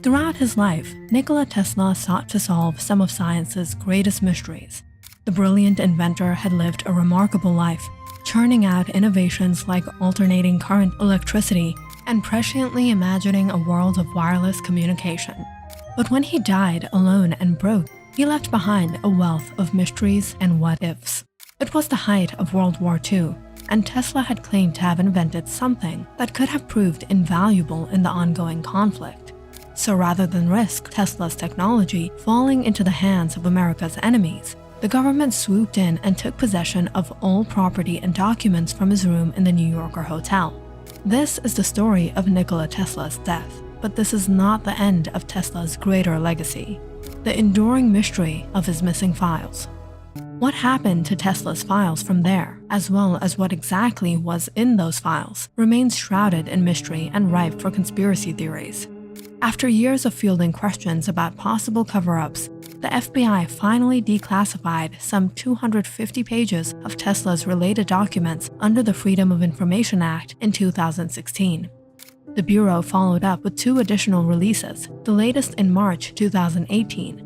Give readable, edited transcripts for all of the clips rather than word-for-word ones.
Throughout his life, Nikola Tesla sought to solve some of science's greatest mysteries. The brilliant inventor had lived a remarkable life, churning out innovations like alternating current electricity and presciently imagining a world of wireless communication. But when he died alone and broke, he left behind a wealth of mysteries and what-ifs. It was the height of World War II, and Tesla had claimed to have invented something that could have proved invaluable in the ongoing conflict. So rather than risk Tesla's technology falling into the hands of America's enemies, the government swooped in and took possession of all property and documents from his room in the New Yorker hotel. This is the story of Nikola Tesla's death, but this is not the end of Tesla's greater legacy, the enduring mystery of his missing files. What happened to Tesla's files from there, as well as what exactly was in those files, remains shrouded in mystery and ripe for conspiracy theories. After years of fielding questions about possible cover-ups, the FBI finally declassified some 250 pages of Tesla's related documents under the Freedom of Information Act in 2016. The Bureau followed up with 2 additional releases, the latest in March 2018.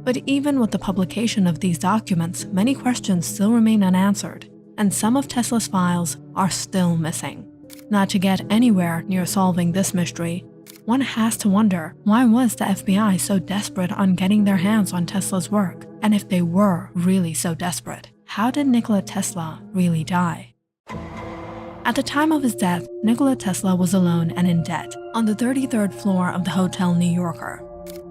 But even with the publication of these documents, many questions still remain unanswered, and some of Tesla's files are still missing. Not to get anywhere near solving this mystery, one has to wonder, why was the FBI so desperate on getting their hands on Tesla's work? And if they were really so desperate, how did Nikola Tesla really die? At the time of his death, Nikola Tesla was alone and in debt on the 33rd floor of the Hotel New Yorker.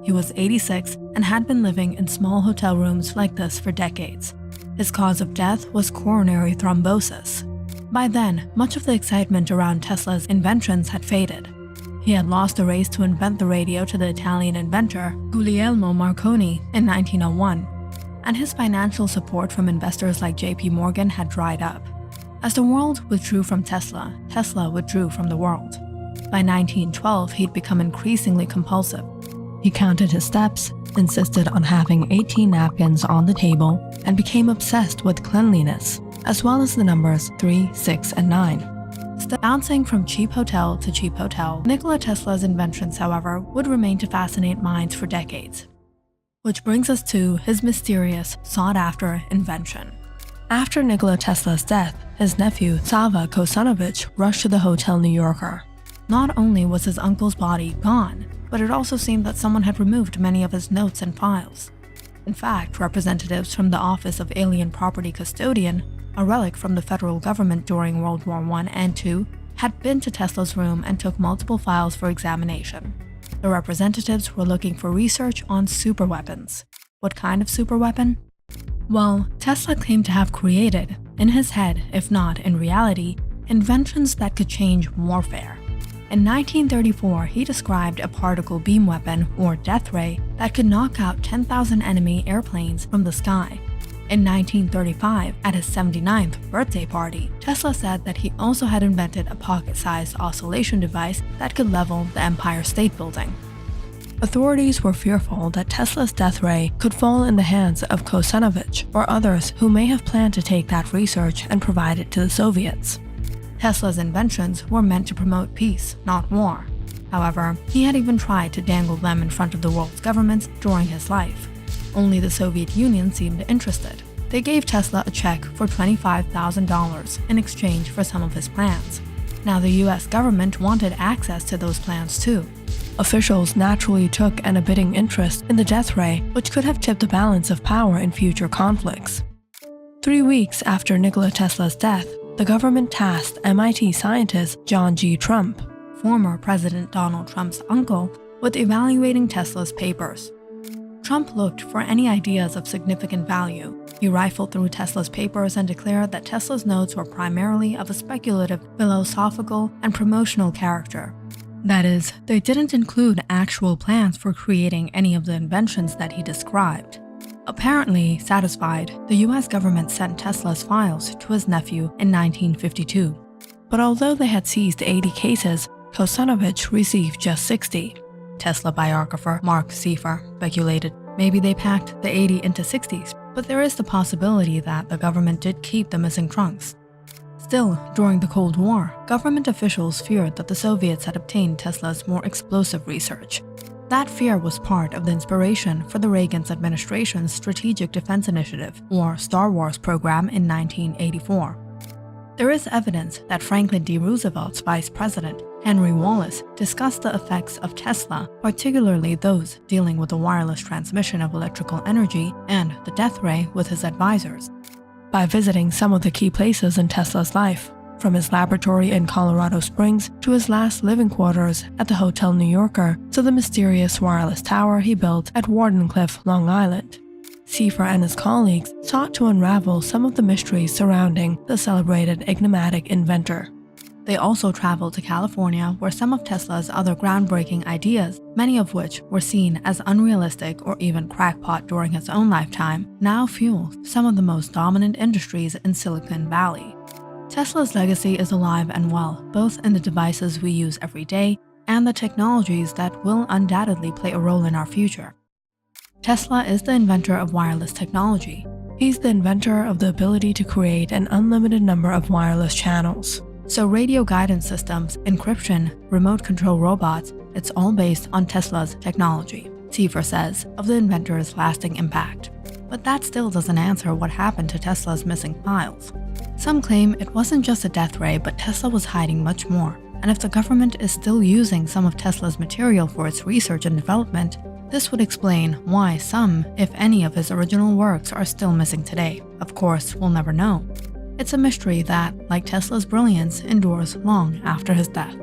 He was 86 and had been living in small hotel rooms like this for decades. His cause of death was coronary thrombosis. By then, much of the excitement around Tesla's inventions had faded. He had lost the race to invent the radio to the Italian inventor Guglielmo Marconi in 1901, and his financial support from investors like J.P. Morgan had dried up. As the world withdrew from Tesla, Tesla withdrew from the world. By 1912, he'd become increasingly compulsive. He counted his steps, insisted on having 18 napkins on the table, and became obsessed with cleanliness, as well as the numbers 3, 6, and 9. Bouncing from cheap hotel to cheap hotel, Nikola Tesla's inventions, however, would remain to fascinate minds for decades. Which brings us to his mysterious, sought-after invention. After Nikola Tesla's death, his nephew, Sava Kosunovich, rushed to the Hotel New Yorker. Not only was his uncle's body gone, but it also seemed that someone had removed many of his notes and files. In fact, representatives from the Office of Alien Property Custodian, a relic from the federal government during World War I and II, had been to Tesla's room and took multiple files for examination. The representatives were looking for research on superweapons. What kind of superweapon? Well, Tesla claimed to have created, in his head if not in reality, inventions that could change warfare. In 1934, he described a particle beam weapon, or death ray, that could knock out 10,000 enemy airplanes from the sky. In 1935, at his 79th birthday party, Tesla said that he also had invented a pocket-sized oscillation device that could level the Empire State Building. Authorities were fearful that Tesla's death ray could fall in the hands of Kosunovich or others who may have planned to take that research and provide it to the Soviets. Tesla's inventions were meant to promote peace, not war. However, he had even tried to dangle them in front of the world's governments during his life. Only the Soviet Union seemed interested. They gave Tesla a check for $25,000 in exchange for some of his plans. Now the US government wanted access to those plans too. Officials naturally took an abetting interest in the death ray, which could have tipped the balance of power in future conflicts. 3 weeks after Nikola Tesla's death, the government tasked MIT scientist John G. Trump, former President Donald Trump's uncle, with evaluating Tesla's papers. Trump looked for any ideas of significant value. He rifled through Tesla's papers and declared that Tesla's notes were primarily of a speculative, philosophical, and promotional character. That is, they didn't include actual plans for creating any of the inventions that he described. Apparently satisfied, the US government sent Tesla's files to his nephew in 1952. But although they had seized 80 cases, Kosunovich received just 60. Tesla biographer Mark Seifer speculated maybe they packed the 80 into 60s, but there is the possibility that the government did keep the missing trunks. Still, during the Cold War, government officials feared that the Soviets had obtained Tesla's more explosive research. That fear was part of the inspiration for the Reagan administration's Strategic Defense Initiative, or Star Wars program in 1984. There is evidence that Franklin D. Roosevelt's vice president, Henry Wallace, discussed the effects of Tesla, particularly those dealing with the wireless transmission of electrical energy and the death ray, with his advisors. By visiting some of the key places in Tesla's life, from his laboratory in Colorado Springs to his last living quarters at the Hotel New Yorker to the mysterious wireless tower he built at Wardenclyffe, Long Island, Seifer and his colleagues sought to unravel some of the mysteries surrounding the celebrated enigmatic inventor. They also traveled to California, where some of Tesla's other groundbreaking ideas, many of which were seen as unrealistic or even crackpot during his own lifetime, now fuel some of the most dominant industries in Silicon Valley. Tesla's legacy is alive and well, both in the devices we use every day and the technologies that will undoubtedly play a role in our future. Tesla is the inventor of wireless technology. He's the inventor of the ability to create an unlimited number of wireless channels. So radio guidance systems, encryption, remote control robots, it's all based on Tesla's technology, Seifer says of the inventor's lasting impact. But that still doesn't answer what happened to Tesla's missing files. Some claim it wasn't just a death ray, but Tesla was hiding much more. And if the government is still using some of Tesla's material for its research and development, this would explain why some, if any, of his original works are still missing today. Of course, we'll never know. It's a mystery that, like Tesla's brilliance, endures long after his death.